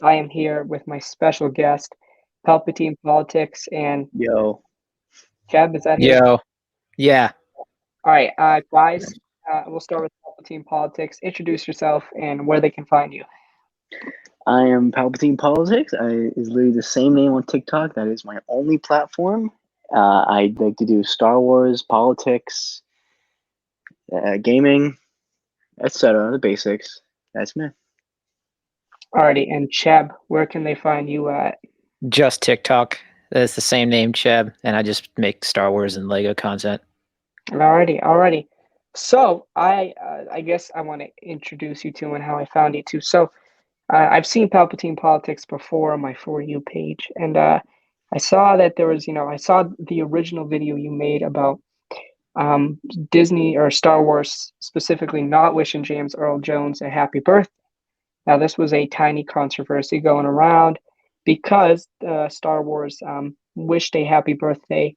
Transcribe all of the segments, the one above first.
I am here with my special guest, Palpatine Politics, and Yo, c.h.e.b. Is that who? Yo, yeah. All right, guys, we'll start with Palpatine Politics. Introduce yourself and where they can find you. I am Palpatine Politics. Is literally the same name on TikTok. That is my only platform. I like to do Star Wars, politics, gaming, etc. The basics. That's me. Alrighty, and c.h.e.b., where can they find you at? Just TikTok. That's the same name, c.h.e.b, and I just make Star Wars and Lego content. Alrighty. So I guess I want to introduce you to and how I found you to. So I've seen Palpatine Politics before on my For You page, and I saw that there was, I saw the original video you made about Disney or Star Wars specifically not wishing James Earl Jones a happy birthday. Now, this was a tiny controversy going around because Star Wars wished a happy birthday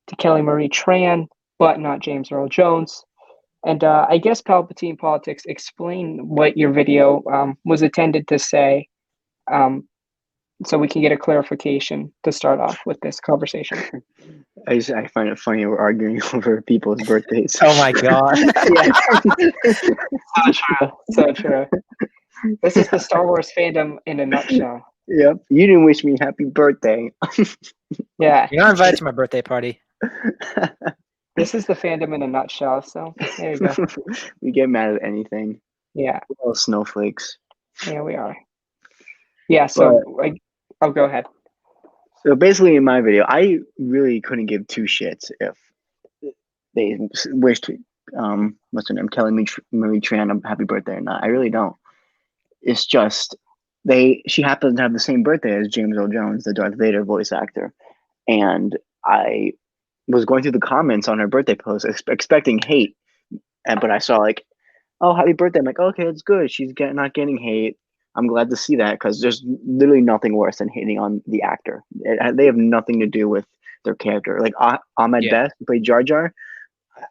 to Kelly Marie Tran, but not James Earl Jones. And I guess Palpatine Politics explain what your video was intended to say, so we can get a clarification to start off with this conversation. I find it funny we're arguing over people's birthdays. Oh my god. So true. This is the Star Wars fandom in a nutshell. Yep. You didn't wish me happy birthday. Yeah. You're not invited to my birthday party. This is the fandom in a nutshell. So there you go. We get mad at anything. Yeah. We're all snowflakes. Yeah, we are. Yeah. So I'll go ahead. So basically, in my video, I really couldn't give two shits if they wished what's her name, Kelly Marie Tran, a happy birthday or not. I really don't. It's just she happens to have the same birthday as James Earl Jones, the Darth Vader voice actor, and I was going through the comments on her birthday post expecting hate, but I saw like, oh, happy birthday. I'm like, okay, it's good. She's not getting hate. I'm glad to see that because there's literally nothing worse than hating on the actor. They have nothing to do with their character. Like Ahmed Best, who played Jar Jar,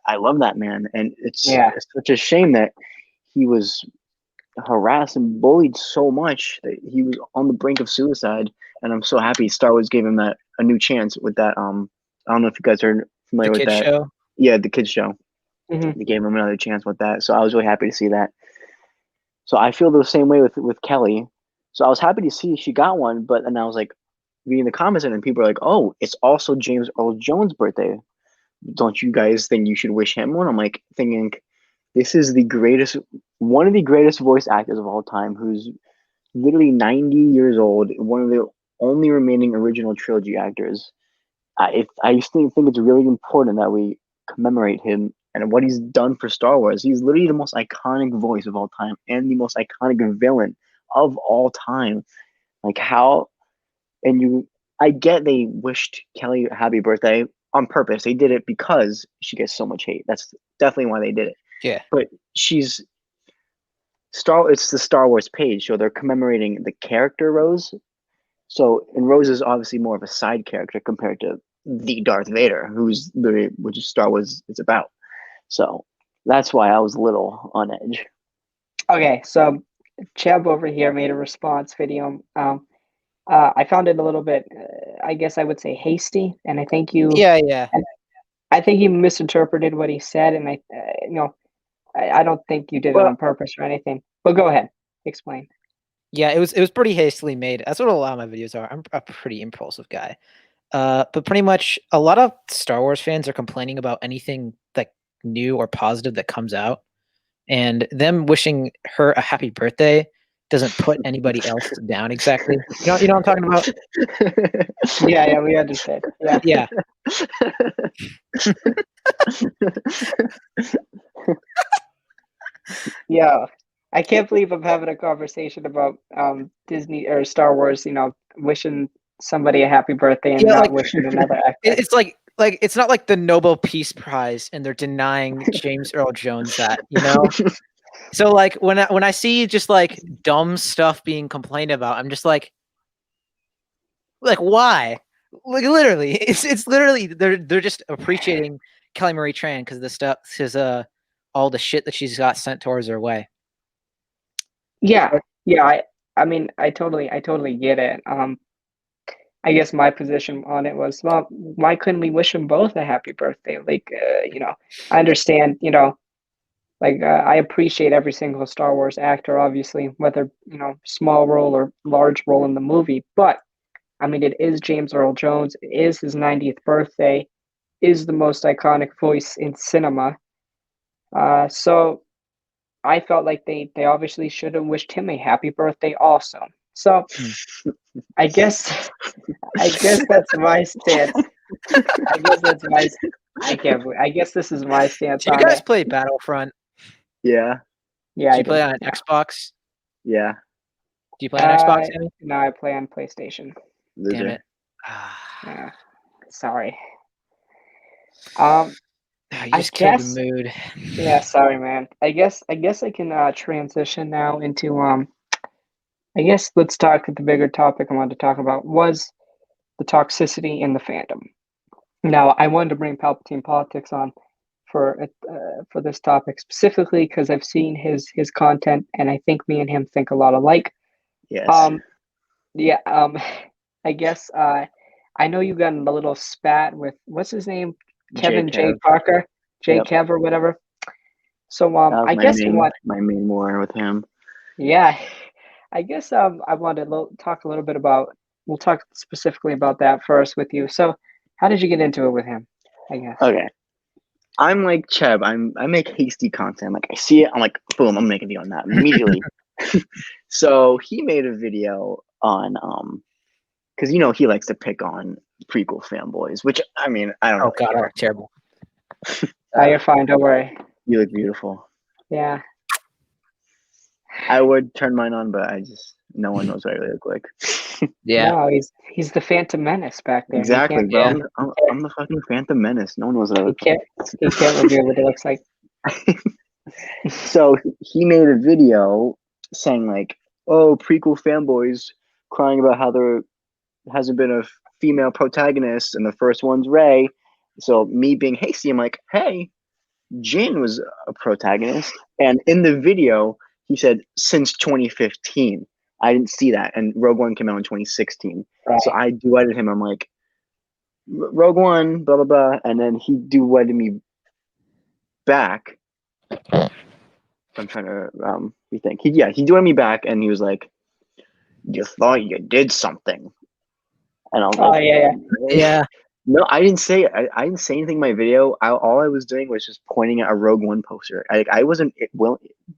I love that man, and it's such a shame that he was harassed and bullied so much that he was on the brink of suicide. And I'm so happy Star Wars gave him a new chance with that. I don't know if you guys are familiar with that. Show? Yeah, the kids show. Mm-hmm. They gave him another chance with that, so I was really happy to see that. So I feel the same way with Kelly. So I was happy to see she got one, but then I was like reading the comments and people are like, "Oh, it's also James Earl Jones' birthday. Don't you guys think you should wish him one?" I'm like thinking, this is one of the greatest voice actors of all time, who's literally 90 years old, one of the only remaining original trilogy actors. I used to think it's really important that we commemorate him and what he's done for Star Wars. He's literally the most iconic voice of all time and the most iconic villain of all time. Like I get they wished Kelly a happy birthday on purpose. They did it because she gets so much hate. That's definitely why they did it. Yeah. But it's the Star Wars page, so they're commemorating the character Rose. So, and Rose is obviously more of a side character compared to the Darth Vader, which is Star Wars is about. So that's why I was a little on edge. Okay, so c.h.e.b over here made a response video. I found it a little bit, I guess I would say hasty, and I think you. Yeah. I think you misinterpreted what he said, and I don't think you did it on purpose or anything. But go ahead, explain. Yeah, it was pretty hastily made. That's what a lot of my videos are. I'm a pretty impulsive guy. But pretty much a lot of Star Wars fans are complaining about anything like new or positive that comes out, and them wishing her a happy birthday doesn't put anybody else down exactly. You know what I'm talking about? Yeah, we understand. Yeah. Yeah. I can't believe I'm having a conversation about Disney or Star Wars, wishing somebody a happy birthday and not wishing another actor. It's like it's not like the Nobel Peace Prize and they're denying James Earl Jones that, So like when I see just like dumb stuff being complained about, I'm just like why? Like literally, it's literally they're just appreciating Kelly Marie Tran because the stuff is all the shit that she's got sent towards her way. Yeah. I mean, I totally get it. I guess my position on it was, well, why couldn't we wish them both a happy birthday? Like, I understand, like I appreciate every single Star Wars actor, obviously, whether small role or large role in the movie. But I mean, it is James Earl Jones. It is his 90th birthday. Is the most iconic voice in cinema. So I felt like they obviously should have wished him a happy birthday also. So Hmm. I guess I guess that's my stance. I guess that's my. I can't. I guess this is my stance Do you on guys it. play Battlefront? Yeah, Yeah, Do I you play do. on Xbox? yeah, Do you play on Xbox, Uh, Sammy? no, I play on PlayStation. Damn loser. it. Ah, Sorry. Um, you I just killed the guess. mood. Yeah, sorry, man. I guess I can transition now into I guess let's talk. The bigger topic I wanted to talk about was the toxicity in the fandom. Now, I wanted to bring Palpatine Politics on for this topic specifically because I've seen his content, and I think me and him think a lot alike. Yes, Um, yeah. I guess I know you got in a little spat with what's his name, J. Kevin J. Kev. Parker, J. Yep, Kev or whatever. So that was I guess I want. my main war with him. Yeah, I guess I want to talk a little bit about. We'll talk specifically about that first with you. So, how did you get into it with him? I guess. Okay, I'm like c.h.e.b. I make hasty content. Like I see it, I'm like, boom, I'm making a video on that immediately. So he made a video on because he likes to pick on prequel fanboys, which I mean I don't Oh really god, care. terrible. You're fine. Don't worry. You look beautiful. Yeah. I would turn mine on, but no one knows what I really look like. Yeah. No, he's the Phantom Menace back there. He Exactly, can't. bro. Yeah. I'm the fucking Phantom Menace. No one knows what I He look can't. He can't reveal what it looks like. like. So he made a video saying like, "Oh, prequel fanboys crying about how there hasn't been a female protagonist, and the first one's Rey." So me being hasty, I'm like, "Hey, Jin was a protagonist," and in the video he said since 2015. I didn't see that, and Rogue One came out in 2016. So Right. I duetted him. I'm like, Rogue One, blah blah blah, and then he duetted me back. I'm trying to rethink. He duetted me back, and he was like, "You thought you did something," and I was Oh like, yeah, Yeah. "No, I didn't say it. I didn't say anything in my video. All I was doing was just pointing at a Rogue One poster. I wasn't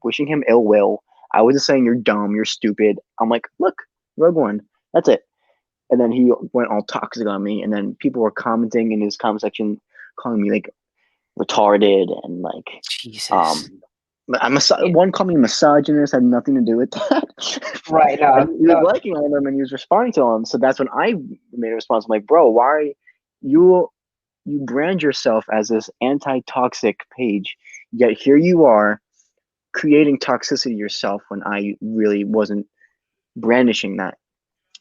wishing him ill will. I was just saying you're dumb, you're stupid. I'm like, look, Rogue One. That's it. And then he went all toxic on me, and then people were commenting in his comment section, calling me like retarded and like Jesus. yeah. one called me misogynist. Had nothing to do with that. Right. And No. he was No. liking all of them, and he was responding to them. So that's when I made a response. I'm like, bro, why you brand yourself as this anti-toxic page, yet here you are creating toxicity yourself when I really wasn't brandishing that.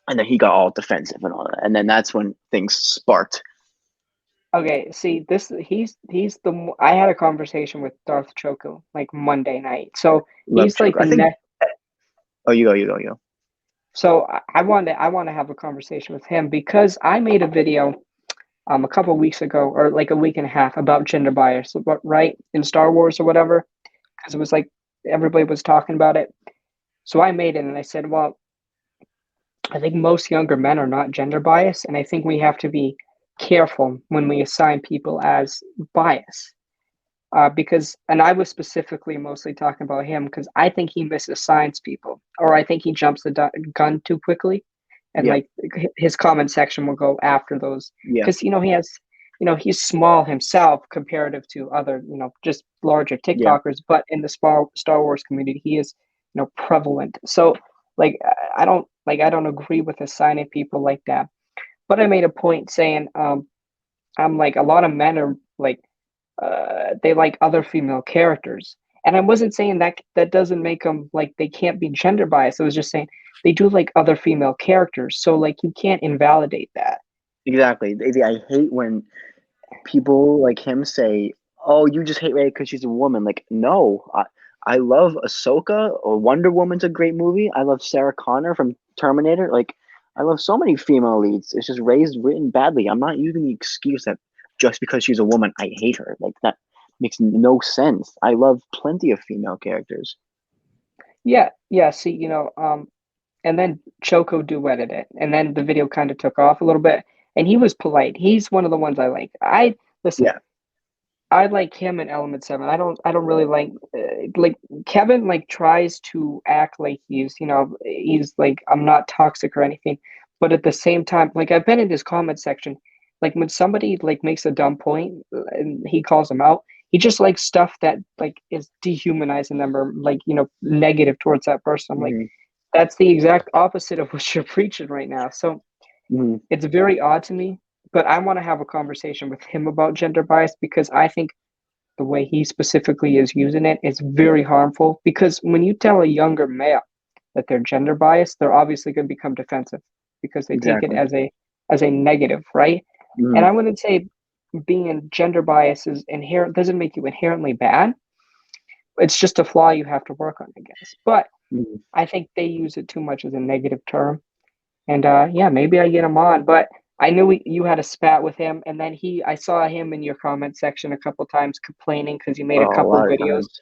And then he got all defensive and all that. And then that's when things sparked. Okay. See, he's the. I had a conversation with Darth Choco like Monday night. So Love he's like choke. the I think. next. Oh, you go. So I want to have a conversation with him because I made a video a couple of weeks ago or like a week and a half about gender bias, right, in Star Wars or whatever, because it was like everybody was talking about it. So I made it and I said, well, I think most younger men are not gender biased, and I think we have to be careful when we assign people as bias. Because, and I was specifically mostly talking about him because I think he misassigns people, or I think he jumps the gun too quickly, and Yeah. like his comment section will go after those Yeah. because he's small himself comparative to other just larger Yeah. TikTokers, but in the Star Wars community, he is prevalent. So like I don't agree with assigning people like that, but I made a point saying I'm like a lot of men are like they like other female characters. And I wasn't saying that doesn't make them like they can't be gender biased. I was just saying they do like other female characters. So like you can't invalidate that. Exactly. I hate when people like him say, "Oh, you just hate Ray because she's a woman." Like, no, I love Ahsoka or Wonder Woman's a great movie. I love Sarah Connor from Terminator. Like, I love so many female leads. It's just Rey's written badly. I'm not using the excuse that just because she's a woman, I hate her. Like, that makes no sense. I love plenty of female characters. Yeah, yeah. See, and then Choco duetted it, and then the video kind of took off a little bit, and he was polite. He's one of the ones I like. I listen. Yeah. I like him in Element 7. I don't really like Kevin like tries to act like he's like I'm not toxic or anything, but at the same time, like I've been in his comment section, like when somebody like makes a dumb point and he calls them out, he just likes stuff that like is dehumanizing them or like negative towards that person. I'm like, Mm-hmm. that's the exact opposite of what you're preaching right now. So Mm-hmm. it's very odd to me, but I want to have a conversation with him about gender bias because I think the way he specifically is using it is very harmful. Because when you tell a younger male that they're gender biased, they're obviously going to become defensive because they take it Exactly. as a negative, right? And Mm-hmm. I wouldn't say being gender bias is inherent doesn't make you inherently bad. It's just a flaw you have to work on, I guess. But Mm-hmm. I think they use it too much as a negative term. And yeah, maybe I get him on, but I knew you had a spat with him, and then I saw him in your comment section a couple times complaining because you made a Oh, a couple lot of videos. times.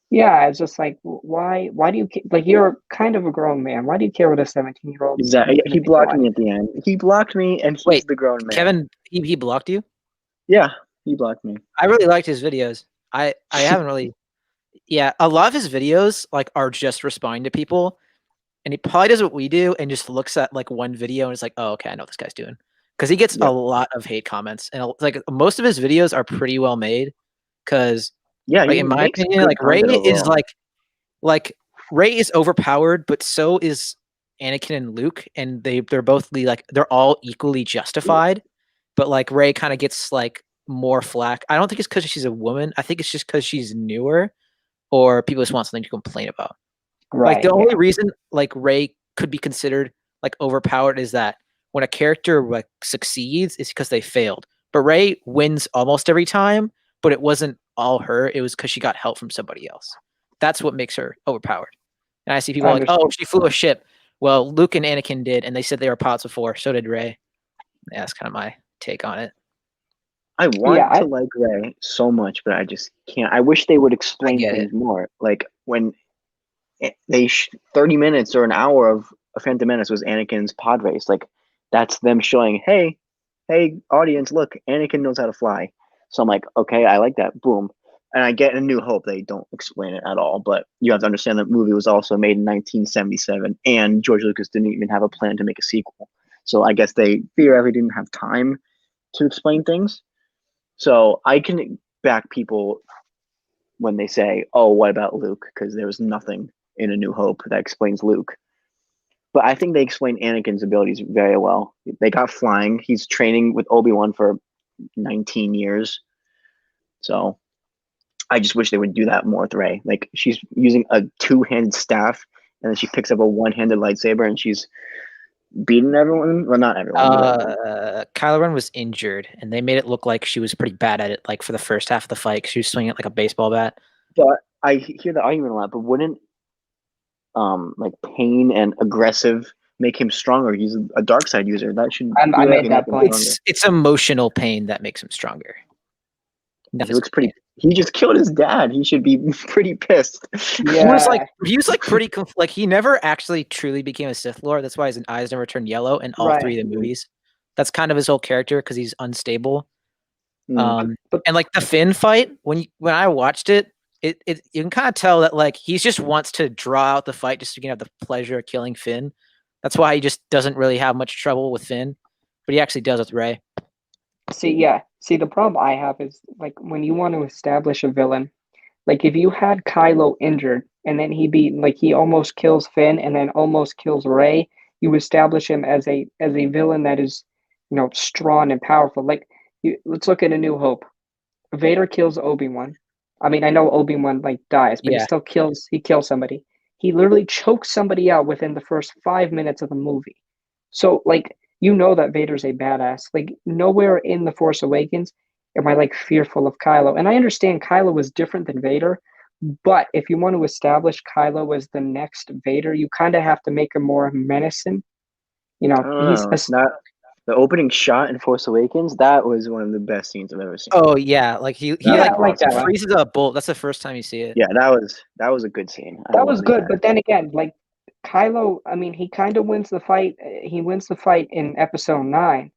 Yeah, I was just like, why do you like? You're kind of a grown man. Why do you care what a 17-year-old is Exactly. gonna He think of blocked life? me at the end. He blocked me, and he's Wait, the grown man. Kevin, he blocked you? Yeah, he blocked me. I really liked his videos. I haven't really. Yeah, a lot of his videos like are just responding to people, and he probably does what we do and just looks at like one video and is like, "Oh, okay, I know what this guy's doing," because he gets a Yep. lot of hate comments, and like most of his videos are pretty well made. Because, Yeah, like he in my makes opinion, good like Ray content is overall. like Ray is overpowered, but so is Anakin and Luke, and they're both like they're all equally justified. But like Ray kind of gets like more flack. I don't think it's because she's a woman. I think it's just because she's newer, or people just want something to complain about. Like Right? the only Yeah. reason like Ray could be considered like overpowered is that when a character like succeeds, it's because they failed. But Ray wins almost every time, but it wasn't all her. It was because she got help from somebody else. That's what makes her overpowered. And I see people I like, oh, understand. she flew a ship. Well, Luke and Anakin did, and they said they were pilots before. So did Ray. Yeah, that's kind of my take on it. I Yeah, want to like Ray so much, but I just can't. I wish they would I explain get it. things more. Like when 30 minutes or an hour of a Phantom Menace was Anakin's pod race. Like that's them showing, hey, audience, look, Anakin knows how to fly. So I'm like, okay, I like that. Boom. And I get a New Hope. They don't explain it at all, but you have to understand that movie was also made in 1977, and George Lucas didn't even have a plan to make a sequel. So I guess they theoretically didn't have time to explain things. So I can back people when they say, "Oh, what about Luke?" Because there was nothing in A New Hope that explains Luke. But I think they explain Anakin's abilities very well. They got flying. He's training with Obi-Wan for 19 years. So I just wish they would do that more with Rey. Like she's using a two-handed staff, and then she picks up a one-handed lightsaber, and she's beating everyone. Well, not everyone, but Kylo Ren was injured, and they made it look like she was pretty bad at it. Like for the first half of the fight, she was swinging it like a baseball bat. but I hear the argument a lot. But wouldn't like pain and aggressive make him stronger? He's a dark side user. That should I made theoretically make that him point. stronger. It's emotional pain that makes him stronger. He looks pretty. He just killed his dad. He should be pretty pissed. Yeah. He was like pretty like he never actually truly became a Sith Lord. That's why his eyes never turned yellow in all three of the movies. That's kind of his whole character because he's unstable. Mm. And like the Finn fight, when I watched it, it you can kind of tell that like he just wants to draw out the fight just so he can have the pleasure of killing Finn. That's why he just doesn't really have much trouble with Finn, but he actually does with Rey. See, the problem I have is like when you want to establish a villain, like if you had Kylo injured and then he almost kills Finn and then almost kills Rey, you establish him as a villain that is, strong and powerful. Like let's look at A New Hope. Vader kills Obi-Wan. I mean, I know Obi-Wan like dies, but Yeah. he kills somebody. He literally chokes somebody out within the first 5 minutes of the movie. So like that Vader's a badass. Like nowhere in The Force Awakens am I like fearful of Kylo. And I understand Kylo was different than Vader, But if you want to establish Kylo as the next Vader, you kind of have to make him more menacing. You I know, don't he's know. The opening shot in Force Awakens, that was one of the best scenes I've ever seen. Oh yeah, like he That like I like that one. freezes a bolt. That's the first time you see it. Yeah, that was a good scene. I That was loved good, that. but then again, like Kylo, I mean, he kind of wins the fight. He wins the fight in Episode 9,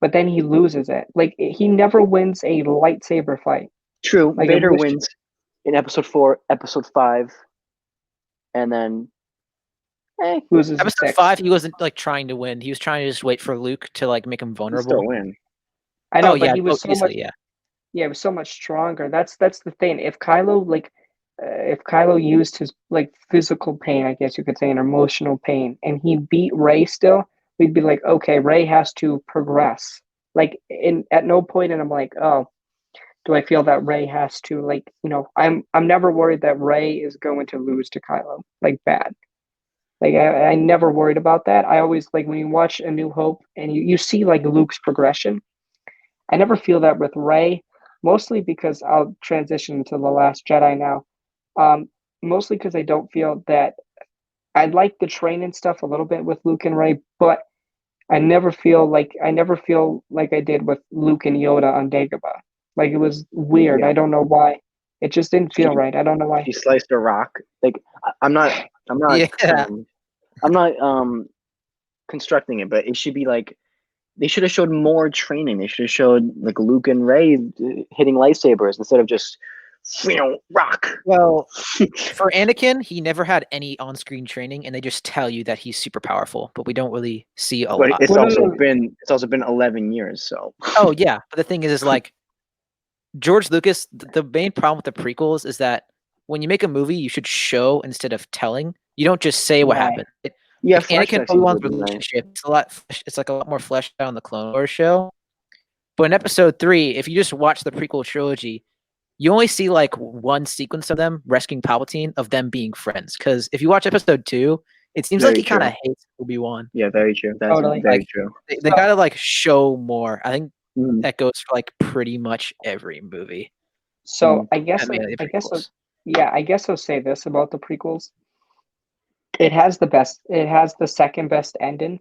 but then he loses it. Like he never wins a lightsaber fight. True, Like Vader wins in Episode 4, Episode 5, and then loses in Episode 6. 5, he wasn't like trying to win. He was trying to just wait for Luke to like make him he vulnerable. still win. I know, Oh but yeah, he was so much. obviously, yeah. Yeah, he was so much stronger. That's the thing. If Kylo used his like physical pain, I guess you could say, an emotional pain, and he beat Rey still, we'd be like, okay, Rey has to progress. Like at no point, and I'm like, oh, do I feel that Rey has to like, I'm never worried that Rey is going to lose to Kylo like bad. Like I never worried about that. I always like when you watch A New Hope and you see like Luke's progression. I never feel that with Rey, mostly because I'll transition to The Last Jedi now. Um, Mostly because I don't feel that I like the training stuff a little bit with Luke and Rey, but I never feel like I did with Luke and Yoda on Dagobah. Like it was weird. Yeah. I don't know why. It just didn't feel right. I don't know why. She sliced a rock. Like I'm not Yeah. I'm not constructing it, but it should be like they should have showed more training. They should have showed like Luke and Rey hitting lightsabers instead of just rock. Well, for Anakin, he never had any on-screen training, and they just tell you that he's super powerful, but we don't really see a But lot. it's Well, also been 11 years, so Oh yeah, but the thing is like George Lucas. The main problem with the prequels is that when you make a movie, you should show instead of telling. You don't just say what Right. happened. yeah, Like Anakin flashbacks Obi-Wan's would be nice. relationship, it's like a lot more fleshed out on the Clone Wars show. But in Episode 3, if you just watch the prequel trilogy, you only see like one sequence of them rescuing Palpatine, of them being friends. Because if you watch Episode 2, it seems like Very he kind of true. hates Obi-Wan. Yeah, very true. That's Totally. very Like true. they gotta like show more. I think Mhm. that goes for like pretty much every movie. So I I guess mean, the I guess prequels. I guess I'll say this about the prequels. It has the second best ending,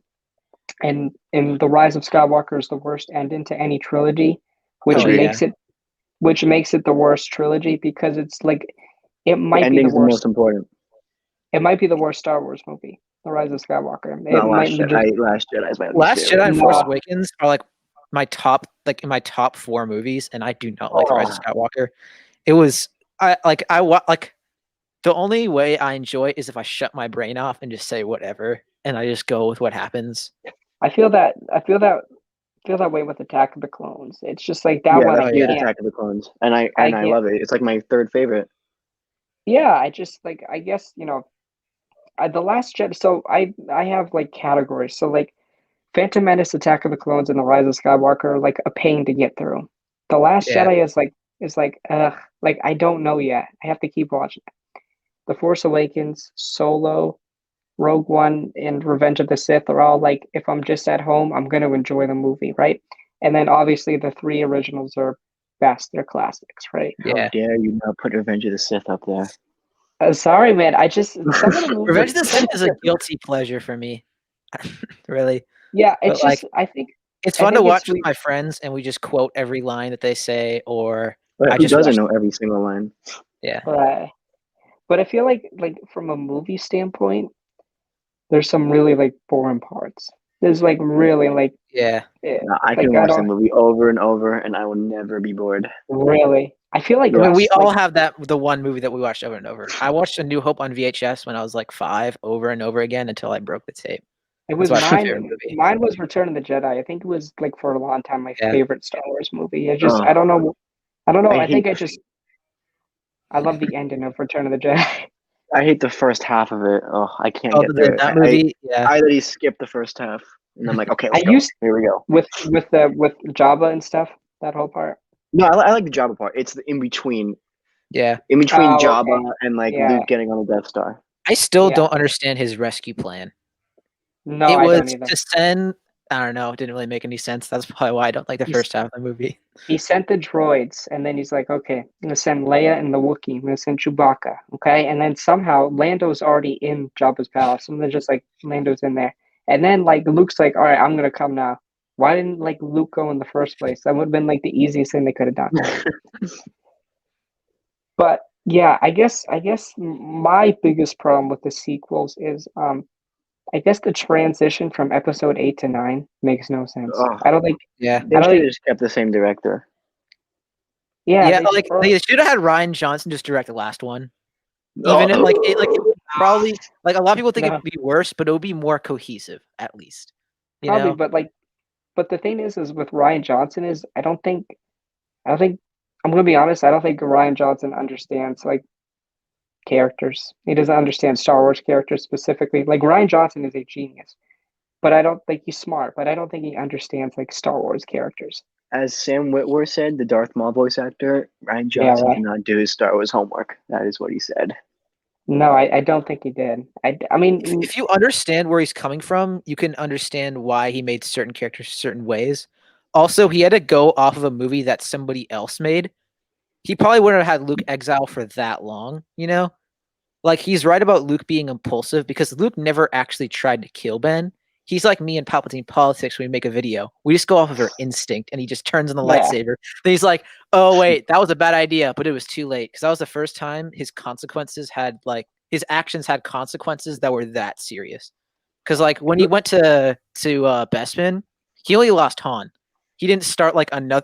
and The Rise of Skywalker is the worst ending to any trilogy, which Oh, yeah. makes it the worst trilogy because it's like it The might be the ending's the worst. most important. It might be the worst Star Wars movie, The Rise of Skywalker. It Not might Last legit. Jedi. Last Jedi is my least Last favorite. Jedi and Force No. Awakens are like in my top 4 movies, and I do not like The Rise of Skywalker. It was like the only way I enjoy it is if I shut my brain off and just say whatever, and I just go with what happens. I feel that way with Attack of the Clones. It's just like that Yeah, one. that's I cute. can't. Attack of the Clones, and I can't. love it. It's like my third favorite. Yeah, I just like I guess the Last Jedi. So I have like categories. So like Phantom Menace, Attack of the Clones, and The Rise of Skywalker are like a pain to get through. The Last Yeah. Jedi is like I don't know yet. I have to keep watching it. The Force Awakens, Solo, Rogue One, and Revenge of the Sith are all like if I'm just at home, I'm gonna enjoy the movie, right? And then obviously the 3 originals are best. They're classics, right? How Yeah. dare you not put Revenge of the Sith up there? Sorry, man. I just some of the movies. Revenge of the Sith is a guilty pleasure for me. Really. Yeah, it's But, just like, I think It's I fun to think watch it's with we. my friends, and we just quote every line that they say, or But I who just doesn't watch. know every single line? Yeah. But I feel like from a movie standpoint, there's some really like boring parts. There's like really like Yeah. I like can I watch the don't movie over and over, and I will never be bored. really. I feel like I mean, we us, all like, have the one movie that we watched over and over. I watched A New Hope on VHS when I was like 5 over and over again until I broke the tape. it That's was why it's my mine. favorite movie. Mine was Return of the Jedi. I think it was like for a long time my Yeah. favorite Star Wars movie. Ugh. I don't know. I hate think I love the ending of Return of the Jedi. I hate the first half of it. Oh, I can't Oh, get through it. that movie. Yeah. I literally skip the first half, and I'm like, okay, let's I go. used Here we go. with Jabba and stuff. That whole part. No, I like the Jabba part. It's the in between Yeah. Jabba Okay. and like Yeah. Luke getting on the Death Star. I still Yeah. don't understand his rescue plan. No, It I was don't either. to send I don't know. It didn't really make any sense. That's probably why I don't like the first half of the movie. He sent the droids, and then he's like, okay, I'm going to send Leia and the Wookiee. I'm going to send Chewbacca, okay? And then somehow Lando's already in Jabba's palace. And they're just like, Lando's in there. And then, like, Luke's like, all right, I'm going to come now. Why didn't, like, Luke go in the first place? That would have been, like, the easiest thing they could have done. But, yeah, I guess my biggest problem with the sequels is, I guess the transition from episode 8 to 9 makes no sense. Ugh. I don't think, Yeah. They should have just kept the same director. Yeah, they should have had Ryan Johnson just direct the last one. Even it would probably like a lot of people think it would be worse, but it would be more cohesive at least. You probably, know? but the thing is with Ryan Johnson is I don't think I'm gonna be honest, I don't think Ryan Johnson understands like characters. He doesn't understand Star Wars characters specifically. Like Ryan Johnson is a genius, but I don't think he's smart, but I don't think he understands like Star Wars characters. As Sam Witwer said, the Darth Maul voice actor, Ryan Yeah, Johnson right. did not do his Star Wars homework. That is what he said. No, I don't think he did. I mean, If you understand where he's coming from, you can understand why he made certain characters certain ways. Also, he had to go off of a movie that somebody else made. He probably wouldn't have had Luke exile for that long, you know? Like, he's right about Luke being impulsive because Luke never actually tried to kill Ben. He's like me in Palpatine Politics when we make a video. We just go off of our instinct, and he just turns on the Yeah. lightsaber. Then he's like, oh, wait, that was a bad idea, but it was too late. Because that was the first time his actions had consequences that were that serious. Because, like, when he went to Bespin, he only lost Han. He didn't start,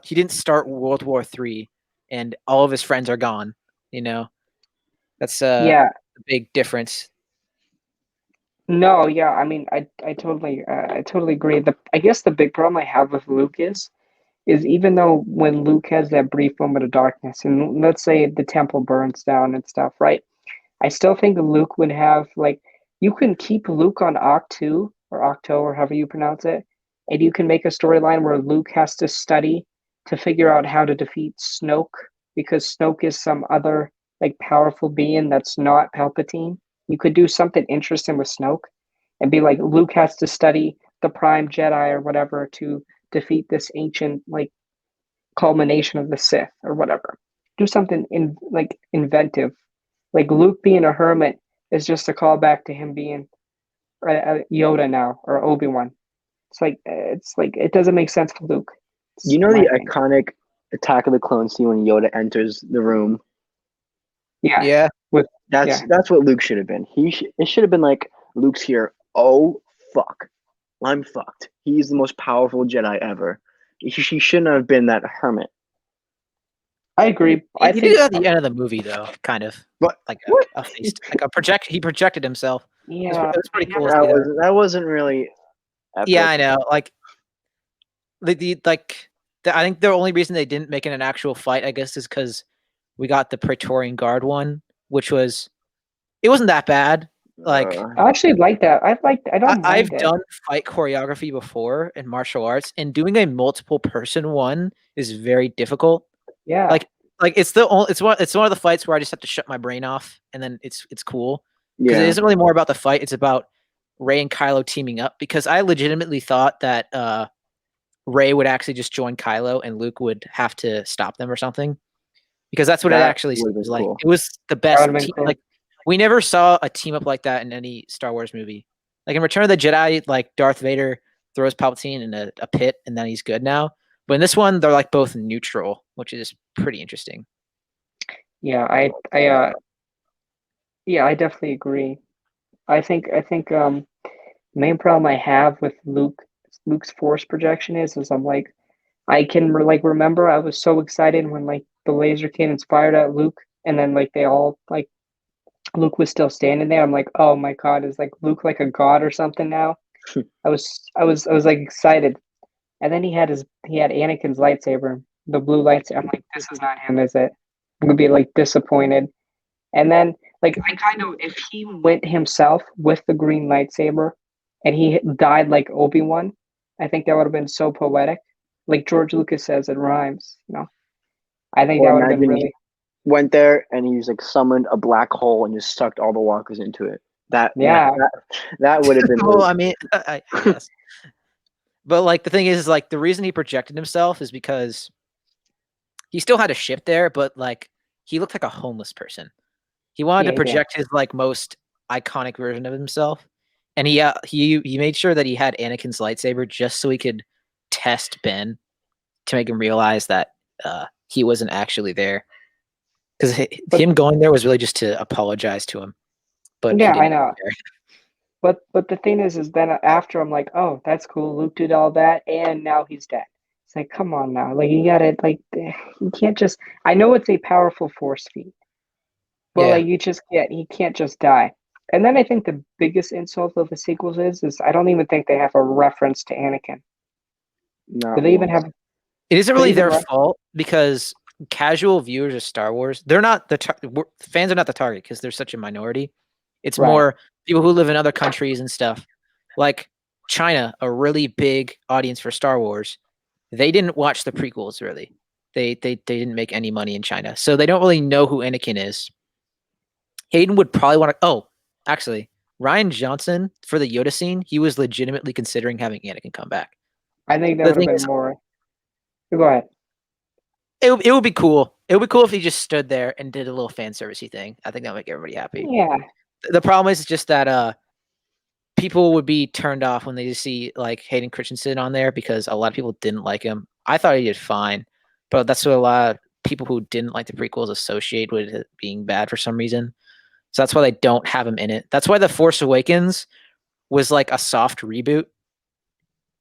he didn't start World War III, and all of his friends are gone, you know? That's yeah. a big difference. No, yeah, I mean, I totally agree. I guess the big problem I have with Luke is even though when Luke has that brief moment of darkness, and let's say the temple burns down and stuff, right? I still think Luke would have like you can keep Luke on Octo or Octo or however you pronounce it, and you can make a storyline where Luke has to study to figure out how to defeat Snoke because Snoke is some other like powerful being that's not Palpatine. You could do something interesting with Snoke and be like Luke has to study the Prime Jedi or whatever to defeat this ancient like culmination of the Sith or whatever. Do something inventive. Like Luke being a hermit is just a callback to him being Yoda now or Obi-Wan. It's like it doesn't make sense for Luke. You know the iconic Attack of the Clones scene when Yoda enters the room? Yeah. That's what Luke should have been. It should have been like Luke's here. Oh fuck, I'm fucked. He's the most powerful Jedi ever. He shouldn't have been that hermit. I agree. He did at the end of the movie though, kind of. But like a project. He projected himself. Yeah, it was pretty cool. That wasn't really. Epic. Yeah, I know. Like I think the only reason they didn't make it an actual fight, I guess, is because we got the Praetorian Guard one, which it wasn't that bad. Like I actually like that. I've done fight choreography before in martial arts, and doing a multiple person one is very difficult. Yeah. Like it's one of the fights where I just have to shut my brain off, and then it's cool because it isn't really more about the fight. It's about Rey and Kylo teaming up, because I legitimately thought that Rey would actually just join Kylo and Luke would have to stop them or something, because that's what it actually was like. Cool. It was the best team. Cool. Like we never saw a team up like that in any Star Wars movie. Like in Return of the Jedi, like Darth Vader throws Palpatine in a pit and then he's good now. But in this one, they're like both neutral, which is pretty interesting. Yeah, I definitely agree. I think main problem I have with Luke's force projection is I'm like I can remember I was so excited when like the laser cannons fired at Luke and then like they all like Luke was still standing there. I'm like, oh my god, is like Luke like a god or something now? I was like excited. And then he had Anakin's lightsaber, the blue lightsaber. I'm like, this is not him, is it? I'm gonna be like disappointed. And then like I kind of if he went himself with the green lightsaber and he died like Obi-Wan, I think that would have been so poetic. Like George Lucas says, it rhymes, you know. I think that would have been really went there and he's like summoned a black hole and just sucked all the walkers into it. That would have been well, I mean, yes. But like the thing is, like the reason he projected himself is because he still had a ship there, but like he looked like a homeless person. He wanted Yeah, to he did. project his like most iconic version of himself, and he made sure that he had Anakin's lightsaber just so he could test Ben to make him realize that he wasn't actually there. Because But him going there was really just to apologize to him, but he yeah, I didn't know. care. But the thing is then after I'm like, oh, that's cool. Luke did all that, and now he's dead. It's like, come on now, like you gotta like, you can't just. I know it's a powerful force feed, but Yeah, like you just can't. He can't just die. And then I think the biggest insult of the sequels is I don't even think they have a reference to Anakin. Do Not they even once. have? it isn't Do they really even their ref? fault because casual viewers of Star Wars, they're not fans are not the target because they're such a minority. It's Right. more people who live in other countries and stuff. Like China, a really big audience for Star Wars. They didn't watch the prequels really. They didn't make any money in China, so they don't really know who Anakin is. Hayden would probably want to. Oh, actually, Ryan Johnson for the Yoda scene, he was legitimately considering having Anakin come back. I think that The would have thing been is, more. Go ahead. it would be cool. It would be cool if he just stood there and did a little fan servicey thing. I think that would make everybody happy. Yeah, The problem is just that people would be turned off when they see like Hayden Christensen on there because a lot of people didn't like him. I thought he did fine, but that's what a lot of people who didn't like the prequels associate with it being bad for some reason. So that's why they don't have him in it. That's why The Force Awakens was like a soft reboot,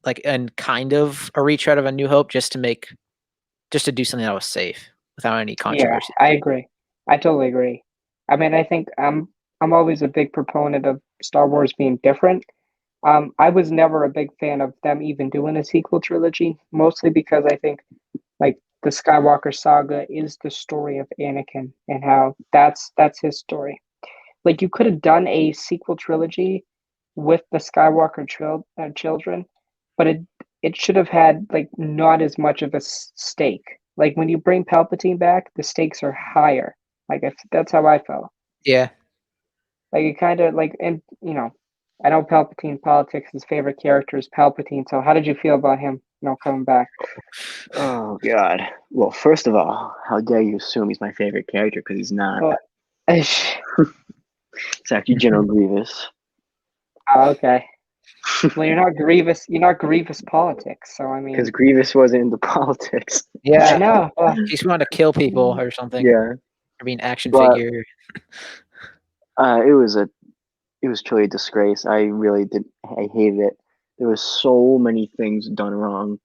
like and kind of a retread of A New Hope, just to do something that was safe without any yeah, controversy. I agree. I totally agree. I mean, I think I'm always a big proponent of Star Wars being different. I was never a big fan of them even doing a sequel trilogy, mostly because I think like the Skywalker saga is the story of Anakin and how that's his story. Like you could have done a sequel trilogy with the Skywalker children, but it should have had like not as much of a stake. Like when you bring Palpatine back, the stakes are higher. Like if that's how I felt. Yeah. Like it kind of like, and I know Palpatine Politics. His favorite character is Palpatine. So how did you feel about him, coming back? Oh God. Well, first of all, how dare you assume he's my favorite character because he's not. Well, It's actually General Grievous. okay. Well, you're not Grievous. You're not Grievous Politics. So I Because mean, Grievous wasn't into politics. I Yeah. know. He just wanted to kill people or something. Yeah, Or be an action but figure. it was truly a disgrace. I really did. I hated it. There was so many things done wrong.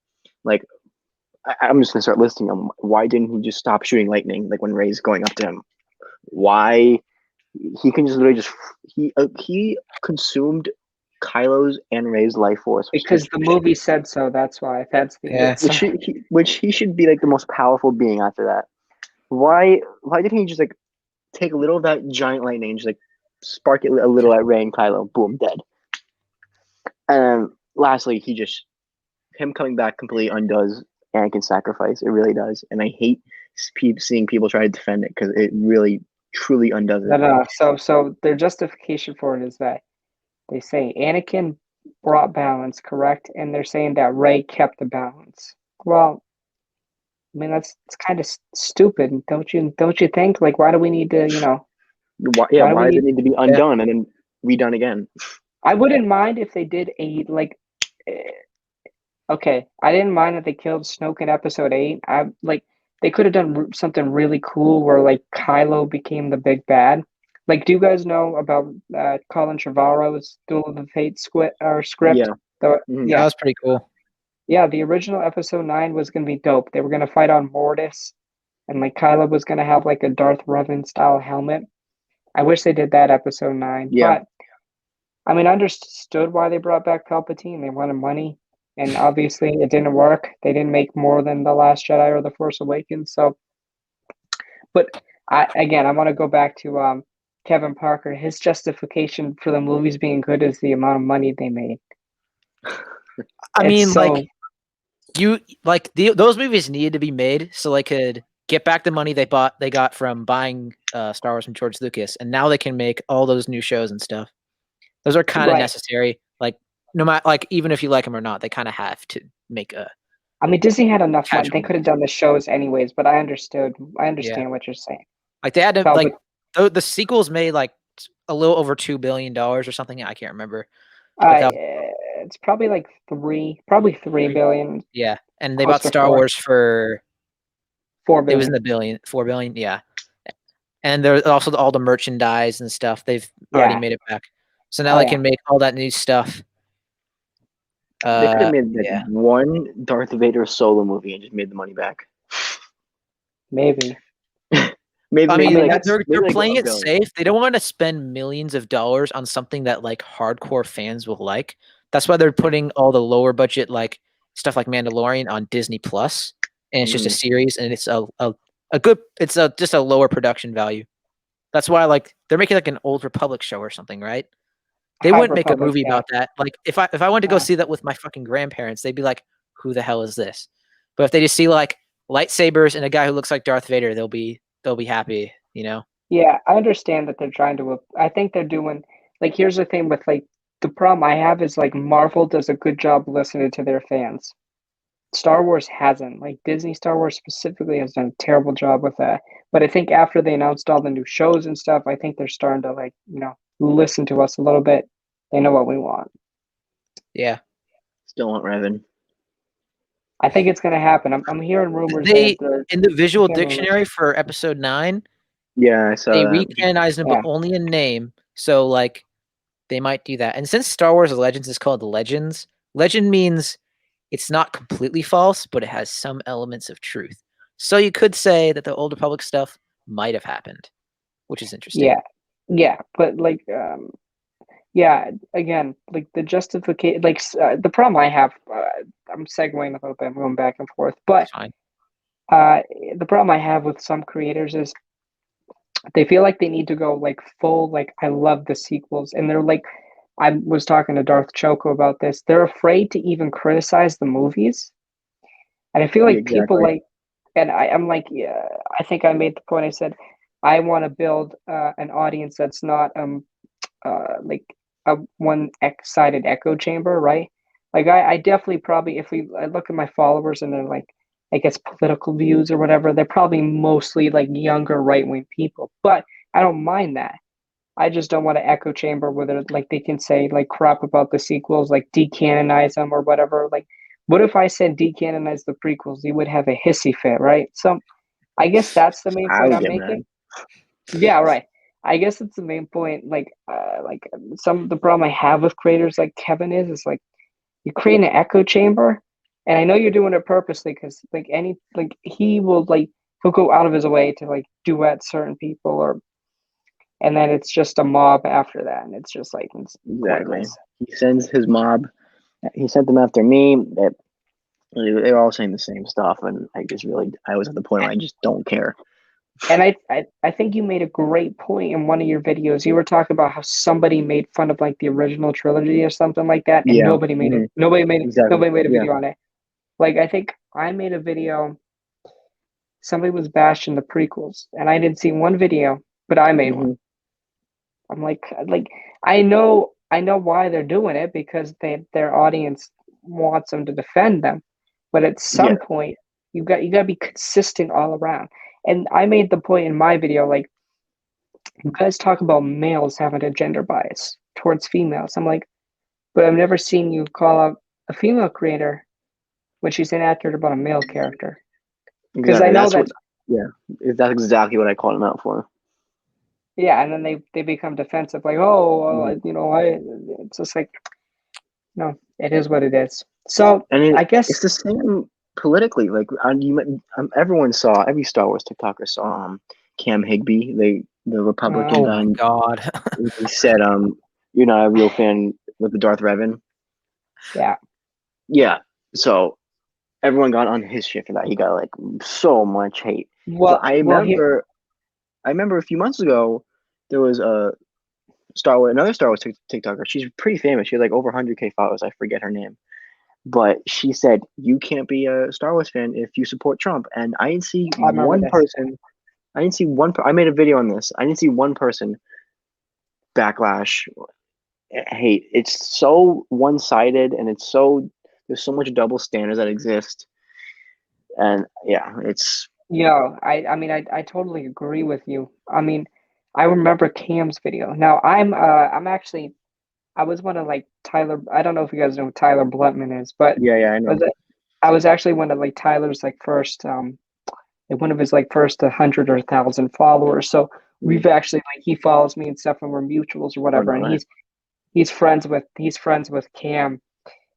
Like I'm just gonna start listing them. Why didn't he just stop shooting lightning? Like when Ray's going up to him. Why he can just literally just he consumed Kylo's and Ray's life force, Because the movie said so. That's why. That's the Yeah. answer. which he should be like the most powerful being after that. Why didn't he just like take a little of that giant lightning and just like spark it a little at Ray and Kylo? Boom, dead. And lastly, him coming back completely undoes Anakin's sacrifice. It really does, and I hate seeing people try to defend it because it really truly undoes No, it. no. So their justification for it is that they say Anakin brought balance, correct? And they're saying that Ray kept the balance. Well, I mean it's kind of stupid, don't you think? Like, why do we need to, why do we Why does it need? need to be Yeah. undone and then redone again? I wouldn't mind if they did a like. eh, Okay, I didn't mind that they killed Snoke in Episode 8. I like they could have done something really cool where like Kylo became the big bad. Like, do you guys know about Colin Trevorrow's Duel of the Fates script? Yeah. The Mhm. That yeah, was pretty cool. yeah. The original Episode 9 was gonna be dope. They were gonna fight on Mortis, and like Kylo was gonna have like a Darth Revan style helmet. I wish they did that Episode 9, Yeah. but I mean, I understood why they brought back Palpatine. They wanted money, and obviously it didn't work. They didn't make more than The Last Jedi or The Force Awakens. So, but I want to go back to Kevin Parker. His justification for the movies being good is the amount of money they made. I It's mean, like so those movies needed to be made so they could get back the money they got from buying Star Wars from George Lucas, and now they can make all those new shows and stuff. Those are kind of right. necessary. Like no matter like even if you like them or not, they kind of have to make a I mean, Disney had enough money; they casual. could have done the shows anyways. But I Yeah, understand what you're saying. like they had to Palpat- like the sequels made like a little over $2 billion or something. I can't remember, but that it's probably like probably 3 billion, yeah, and they close bought to Star four, Wars for 4 billion. the 4 billion, yeah. And there's also all the merchandise and stuff. They've already Yeah. made it back, so now Oh they yeah. can make all that new stuff. They could have made that Yeah, one Darth Vader solo movie and just made the money back. Maybe. I maybe mean, mean, like that's they're maybe like playing a it billion. safe. They don't want to spend millions of dollars on something that like hardcore fans will like. That's why they're putting all the lower budget like stuff like Mandalorian on Disney Plus, and it's just a Mhm. series, and it's a good. It's a just a lower production value. That's why like they're making like an Old Republic show or something, right? They High wouldn't make a Republic. movie Yeah. about that. Like if I wanted to go Uh, see that with my fucking grandparents, they'd be like, "Who the hell is this?" But if they just see like lightsabers and a guy who looks like Darth Vader, they'll be happy, you know? yeah, I understand that they're trying to. I think they're doing. Like, here's the thing with like the problem I have is like Marvel does a good job listening to their fans. Star Wars hasn't. Like Disney Star Wars specifically has done a terrible job with that. But I think after they announced all the new shows and stuff, I think they're starting to like, listen to us a little bit. They know what we want. Yeah. Still want Revan. I think it's gonna happen. I'm hearing rumors that They they're in the I'm visual hearing rumors. dictionary for episode 9, Yeah, I saw they that. recanonized him, but Yeah. only in name. So like they might do that. And since Star Wars Legends is called Legends, legend means it's not completely false, but it has some elements of truth. So you could say that the Old Republic stuff might have happened, which is interesting. Yeah. Yeah. But like yeah, again, like the justification, like the problem I have, I'm segueing a little bit, I'm going back and forth, but It's fine. uh, the problem I have with some creators is they feel like they need to go like full, like I love the sequels, and they're like, I was talking to Darth Choco about this. They're afraid to even criticize the movies, and I feel Yeah, like people exactly. like, and I'm like, yeah, I think I made the point. I said, I want to build an audience that's not like a one-sided echo chamber, right? Like I definitely probably if I look at my followers and they're like I guess political views or whatever, they're probably mostly like younger right-wing people. But I don't mind that. I just don't want to echo chamber where they're like they can say like crap about the sequels, like decanonize them or whatever. Like what if I said decanonize the prequels? You would have a hissy fit, right? So I guess that's the main I point would I'm get mad. making. Yeah, right. I guess it's the main point. Like some the problem I have with creators like Kevin is like you create an echo chamber, and I know you're doing it purposely because like he will like he'll go out of his way to like duet certain people and then it's just a mob after that, and it's just like it's Exactly. pointless. He sends his mob. He sent them after me. They're all saying the same stuff, and I was at the point where I just don't care. And I think you made a great point in one of your videos. You were talking about how somebody made fun of like the original trilogy or something like that, and Yeah, exactly. nobody made a Yeah. video on it. Like I think I made a video. Somebody was bashing the prequels, and I didn't see one video, but I made one. hmm I'm like I know why they're doing it because their audience wants them to defend them, but at Yeah. some point you got to be consistent all around. And I made the point in my video like you guys talk about males having a gender bias towards females. I'm like, but I've never seen you call out a female creator when she's inaccurate about a male character. Because I Exactly. know That's that, what. Yeah. That's exactly what I called him out for. yeah, and then they become defensive, like, oh, Yeah. well, it's just like, no, it is what it is. So And I it's guess, the same politically. Like everyone saw every Star Wars TikToker saw c.h.e.b, the Republican uh, Oh guy. my god. He said you're not a real fan with the Darth Revan. yeah, Yeah. So everyone got on his shit for that. He got like so much hate. But well, here, I remember a few months ago there was another Star Wars TikToker. She's pretty famous. She has like over 100K followers. I forget her name. But she said you can't be a Star Wars fan if you support Trump. And I didn't see I remember one this. person. I didn't see one. I made a video on this. I didn't see one person backlash hate. It's so one-sided, and there's so much double standards that exist. And yeah, it's I mean, I totally agree with you. I mean, I remember Cam's video. Now I'm actually I was one of like Tyler. I don't know if you guys know who Tyler Bluntman is, but yeah, I I was know. I was actually one of like Tyler's like first like one of his like first 100 or 1,000 followers. So Mm. we've actually like he follows me and stuff, and we're mutuals or Oh whatever. no And way. he's friends with Cam.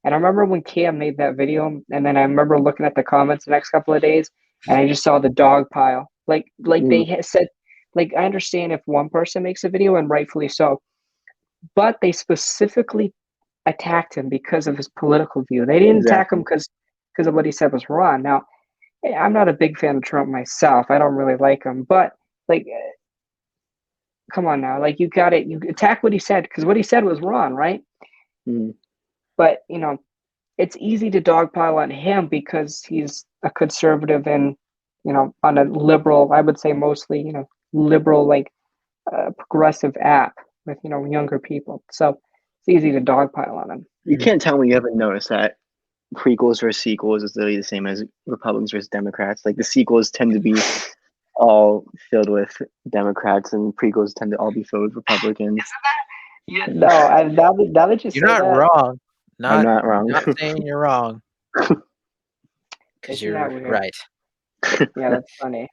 And I remember when Cam made that video, and then I remember looking at the comments the next couple of days, and I just saw the dog pile. Like Mm, they said, like I understand if one person makes a video, and rightfully so, but they specifically attacked him because of his political view. They didn't attack him exactly. because of what he said was wrong. Now, I'm not a big fan of Trump myself. I don't really like him, but like, come on now, like you got it. You attack what he said because what he said was wrong, right? Mm. But it's easy to dogpile on him because he's a conservative and on a liberal, I would say mostly liberal, like progressive app with younger people. So it's easy to dogpile on him. You can't tell me you haven't noticed that prequels versus sequels is literally the same as Republicans versus Democrats. Like the sequels tend to be all filled with Democrats, and prequels tend to all be filled with Republicans. Yeah, no, now that you You're say not that, wrong. I'm Not not wrong. not saying you're wrong because isn't that you're weird? right. Yeah, that's funny.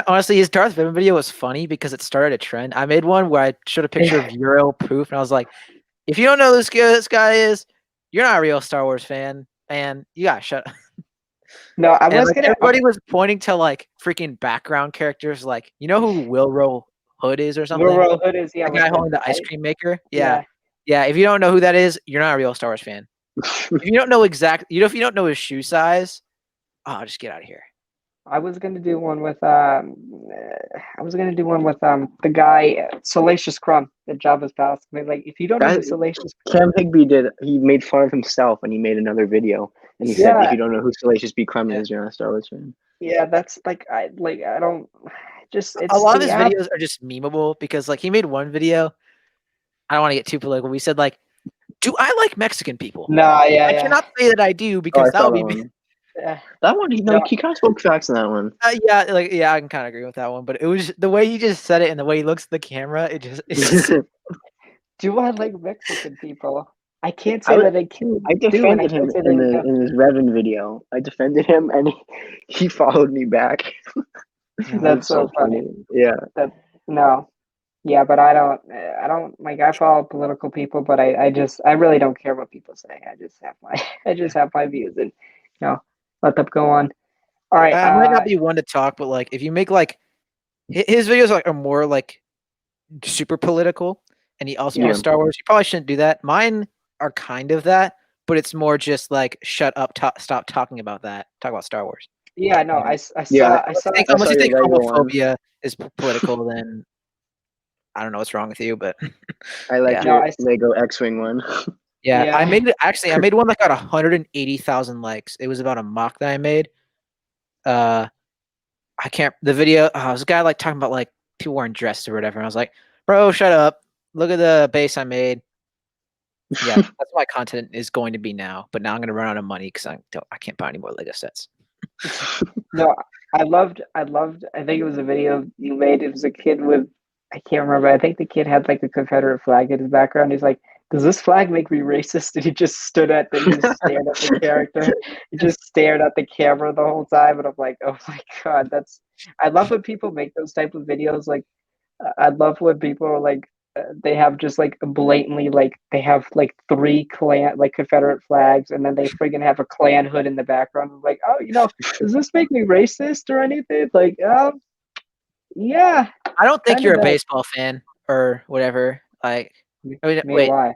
Honestly, his Darth Vader video was funny because it started a trend. I made one where I showed a picture of Euro proof, and I was like, "If you don't know who this guy is, you're not a real Star Wars fan, and you gotta shut." No, I And was like gonna. everybody was pointing to like freaking background characters, like you know who Wilro Hood is or something. Rural Hood is The with guy the holding the ice knife. cream maker. Yeah, Yeah, yeah. If you don't know who that is, you're not a real Star Wars fan. If you don't know if you don't know his shoe size, oh, just get out of here. I was gonna do one with the guy Salacious Crumb at Jabba's Palace. I mean, like if you don't know who That Salacious, Cam Higby did. He made fun of himself, and he made another video, and he said, "If yeah, you don't know who Salacious B. Crumb Yeah. is, you're not a Star Wars fan." yeah, that's I don't just A it's lot of the his app. videos are just memeable because like he made one video. I don't want to get too political. We said like, "Do I like Mexican people?" No, yeah, I yeah, cannot say that I do Oh, I because that saw would that be one. yeah. That one, No, he kind of spoke facts on that one. yeah, I can kind of agree with that one. But it was the way he just said it and the way he looks at the camera. It's just do I like Mexican people? I can't I say was, that I I do, and I defended him can't say that I do. in his Revan video. I defended him, and he followed me back. It That's was so so funny. funny. Yeah. That no, yeah, but I don't like I follow political people, but I really don't care what people say. I just have my I just have my views and let them go on. All right, I might not be one to talk, but like if you make like his videos are more like super political, and he also yeah, knows Star Wars. You probably shouldn't do that. Mine are kind of that, but it's more just like shut up, stop talking about that. Talk about Star Wars. yeah, no, You know? I Yeah, saw I saw I Unless saw you your think Lego one. homophobia is political, then I don't know what's wrong with you, but I like yeah, no, your Lego X-wing one. yeah. I yeah. made it actually. I made one that got 180,000 likes. It was about a mock that I made. Uh, I can't. The video. It was a guy like talking about like people wearing dresses or whatever. And I was like, bro, shut up. Look at the base I made. Yeah, that's what my content is going to be now. But now I'm going to run out of money because I can't buy any more Lego sets. No, I think it was a video you made. It was a kid with, I can't remember. I think the kid had like a Confederate flag in his background. He's like, "Does this flag make me racist?" And he just he just stared at the character. He just stared at the camera the whole time. And I'm like, "Oh my God, I love when people make those type of videos. Like, I love when people are like, they have just like blatantly like they have like three clan like Confederate flags, and then they friggin' have a Klan hood in the background. I'm like, oh, does this make me racist or anything? Like, yeah, I don't think kind of you're a does. baseball fan or whatever. Like, I mean, Me, wait. why?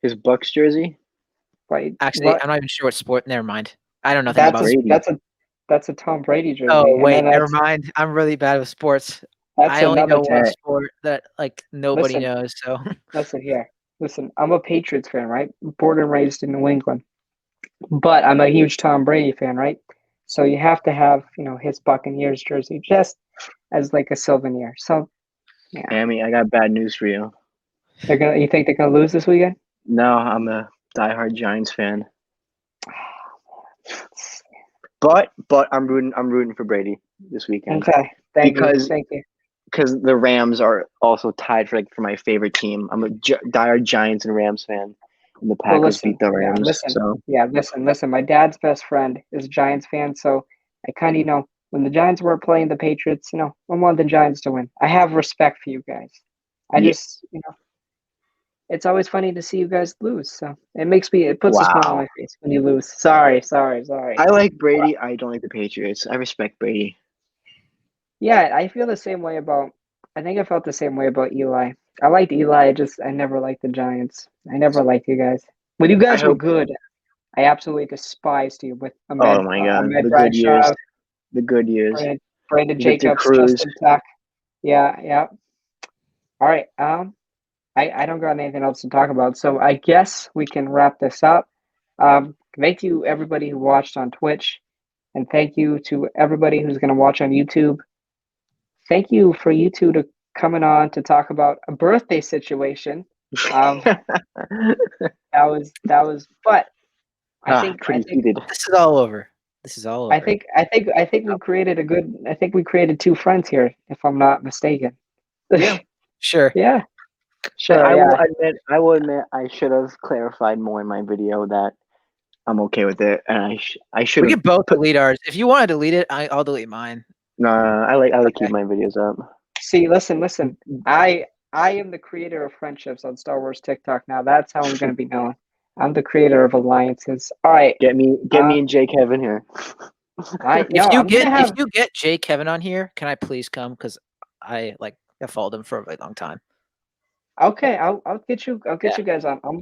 His Bucks jersey. Why? Actually, What? I'm not even sure what sport. Never mind. I know nothing That's about a sports. Brady. that's a Tom Brady Oh jersey, and wait, then never mind. I'm really bad with sports. that's I only another know one team. Hey, sport that like nobody Listen, knows. So listen here. Listen, I'm a Patriots fan, right? Born and raised in New England. But I'm a huge Tom Brady fan, right? So you have to have, his Buccaneers jersey just as like a souvenir. So yeah. Hammy, I got bad news for you. You think they're gonna lose this weekend? No, I'm a diehard Giants fan. But I'm rooting for Brady this weekend. Okay, thank because you. Because the Rams are also tied for my favorite team. I'm a diehard Giants and Rams fan, and the Well, Packers beat the Rams. Listen. My dad's best friend is a Giants fan, so I kind of, when the Giants were playing the Patriots, I want the Giants to win. I have respect for you guys. I Yeah. just, it's always funny to see you guys lose. So it puts a smile on Wow. my face when you lose. Sorry. I like Brady. I don't like the Patriots. I respect Brady. Yeah, I feel the same way I think I felt the same way about Eli. I liked Eli, I never liked the Giants. I never liked you guys. When you I guys were hope. good, I absolutely despised you with Oh my God, Ahmed the good years. Bradshaw, The good years. Brandon Victor Jacobs, Cruz. Justin Tuck. Yeah. All right. I don't got anything else to talk about, so I guess we can wrap this up. Thank you everybody who watched on Twitch, and thank you to everybody who's going to watch on YouTube. Thank you for you two to coming on to talk about a birthday situation. That was, but I think pretty heated. This is all over. I think we created two friends here, if I'm not mistaken. Yeah. Sure. Yeah. Sure. I Yeah. will admit I should have clarified more in my video that I'm okay with it, and I should We have can both delete ours. If you want to delete it, I'll delete mine. No, I like keep my videos up. See, listen. I am the creator of friendships on Star Wars TikTok now. That's how I'm going to be known. I'm the creator of alliances. All right. Get me and Jay Kevin here. If you get Jay Kevin on here, can I please come? Because I followed him for a very long time. Okay, I'll get you guys on. I'll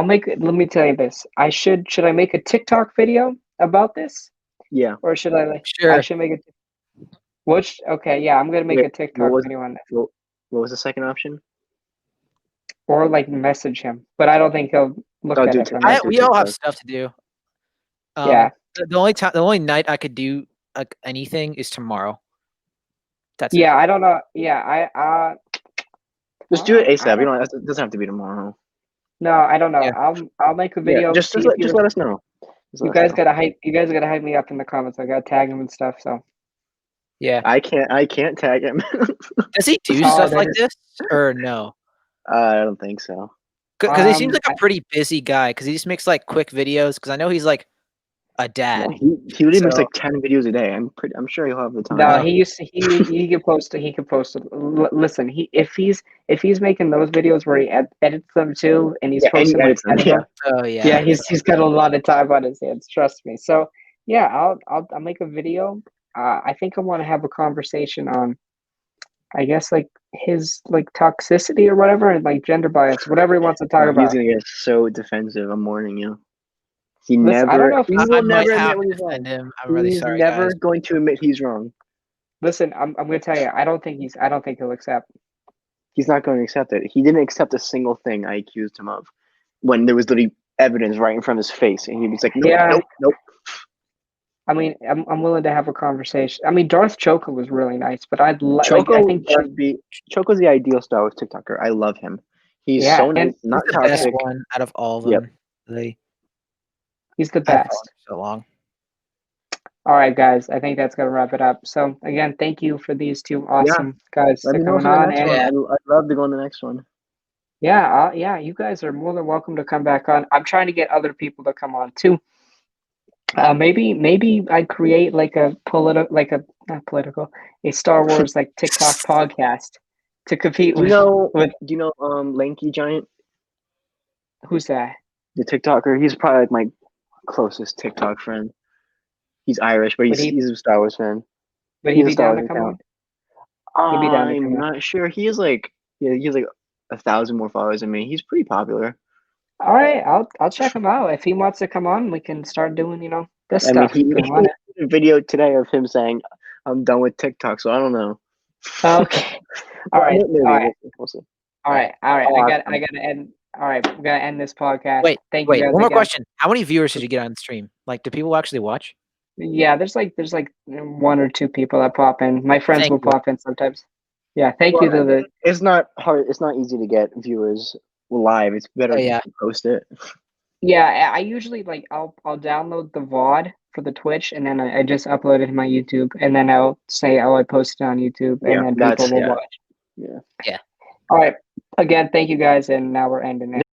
make let me tell you this. Should I make a TikTok video about this? Yeah. Or should I Sure. I should make it okay, yeah, I'm gonna make a TikTok video on this. What was the second option? Or message him. But I don't think he'll look at it from there. We all have stuff to do. Yeah. The only night I could do anything is tomorrow. That's it. I don't know. Yeah, just do it ASAP. It doesn't have to be tomorrow. No, I don't know. Yeah. I'll make a video. Just let us know. You guys gotta hype me up in the comments. I gotta tag him and stuff. So yeah, I can't tag him. Does he do stuff like this or no? I don't think so. Because he seems like a pretty busy guy. Because he just makes quick videos. Because I know he's a dad. Yeah, he really makes 10 videos a day. I'm sure he'll have the time. No, he could post it. He could post it. Listen, if he's making those videos where he edits them too, and he's posting them. Oh yeah. He's got a lot of time on his hands. Trust me. So yeah, I'll make a video. I think I want to have a conversation on, I guess his toxicity or whatever, and gender bias, whatever he wants to talk about. He's gonna get so defensive. I'm warning you. He Listen, never. I don't know if he will never admit when he's wrong. Him. I'm really sorry. He's never guys. going to admit he's wrong. Listen, I'm going to tell you. I don't think he'll accept. He's not going to accept it. He didn't accept a single thing I accused him of, when there was literally evidence right in front of his face, and he was like, "Nope." I mean, I'm willing to have a conversation. I mean, Darth Choco was really nice, but I think Choco's the ideal Star Wars TikToker. I love him. He's so nice, not the toxic. best one out of all of them. Yep. He's the best. So long. All right, guys. I think that's gonna wrap it up. So again, thank you for these two awesome guys coming on. I'd love to go on the next one. Yeah, you guys are more than welcome to come back on. I'm trying to get other people to come on too. Maybe I'd create a Star Wars TikTok podcast to compete with. Do you know Lanky Giant? Who's that? The TikToker. He's probably my closest TikTok friend. He's Irish, but he's a Star Wars fan. But he'd be down to come on. I'm not sure. He has he has 1,000 more followers than me. He's pretty popular. All right, I'll check him out. If he wants to come on, we can start doing this stuff. He made a video today of him saying, "I'm done with TikTok," so I don't know. Okay. All right. We'll see. All right. I gotta end. All right, we're gonna end this podcast. Wait. Thank you guys One more again. question. How many viewers did you get on the stream? Do people actually watch? Yeah, there's one or two people that pop in. My friends will pop in sometimes. Yeah, thank you to the. It's not hard. It's not easy to get viewers live. It's better Oh, yeah. to post it. Yeah, I usually like I'll download the VOD for the Twitch, and then I just upload it to my YouTube, and then I'll say, oh, I posted on YouTube, and Yeah, then people will yeah. watch. Yeah. Yeah. All right. Again, thank you guys, and now we're ending it.